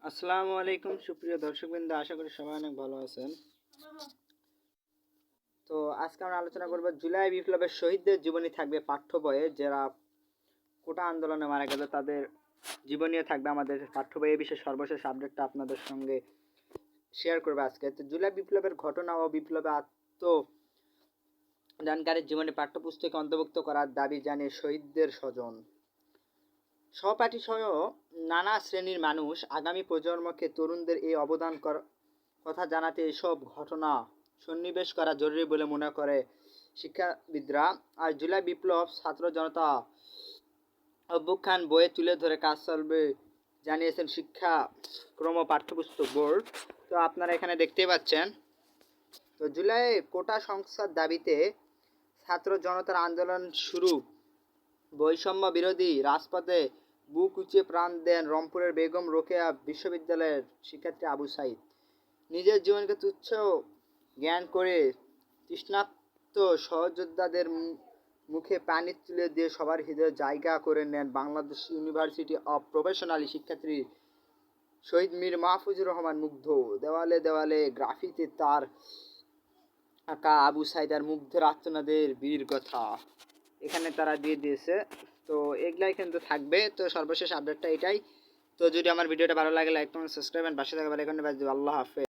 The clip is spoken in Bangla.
আসসালামু আলাইকুম সুপ্রিয় দর্শকবৃন্দ, আশা করি সবাই অনেক ভালো আছেন। তো আজকে আমরা আলোচনা করব জুলাই বিপ্লবের শহীদদের জীবনী থাকবে পাঠ্য বইয়ে। যারা কোটা আন্দোলনে মারা গেল তাদের জীবনীও থাকবে আমাদের পাঠ্য বইয়ে। বিশেষ সর্বশেষ আপডেটটা আপনাদের সঙ্গে শেয়ার করবে আজকে। তো জুলাই বিপ্লবের ঘটনা ও বিপ্লবে আত্মদানকারীর জীবনী পাঠ্যপুস্তকে অন্তর্ভুক্ত করার দাবি জানিয়ে শহীদদের স্বজন, সহপাঠী সহ নানা শ্রেণীর মানুষ আগামী প্রজন্মকে তরুণদের এই অবদান কথা জানাতে এসব ঘটনা সন্নিবেশ করা জরুরি বলে মনে করে শিক্ষাবিদরা। আর জুলাই বিপ্লব ছাত্র জনতা অভ্যুত্থান বইয়ে তুলে ধরে কাজ চলবে জানিয়েছেন শিক্ষাক্রম পাঠ্যপুস্তক বোর্ড। তো আপনারা এখানে দেখতেই পাচ্ছেন। তো জুলাই কোটা সংস্কার দাবিতে ছাত্র জনতার আন্দোলন শুরু, বৈষম্য বিরোধী রাজপথে বুক উঁচিয়ে প্রাণ দেন রংপুরের বেগম রোকেয়া বিশ্ববিদ্যালয়ের শিক্ষার্থী আবু সাইদ। নিজের জীবনকে তুচ্ছ জ্ঞান করে তৃষ্ণার্ত সহযোদ্ধাদের মুখে পানি তুলে দিয়ে সবার হৃদয়ে জায়গা করে নেন বাংলাদেশ ইউনিভার্সিটি অব প্রফেশনাল শিক্ষার্থী শহীদ মীর মাহফুজুর রহমান। মুগ্ধ দেওয়ালে দেওয়ালে গ্রাফিতে তার আঁকা আবু সাইদার মুগ্ধের আত্মনাদের বীর কথা এখানে তারা দিয়ে দিয়েছে। তো এগুলাই কিন্তু থাকবে। তো সর্বশেষ আপডেটটা এটাই। তো যদি আমার ভিডিওটা ভালো লাগে লাইক কমেন্ট সাবস্ক্রাইব এন্ড পাশে থাকা বেল আইকনটি বাজিয়ে দিও। আল্লাহ হাফেজ।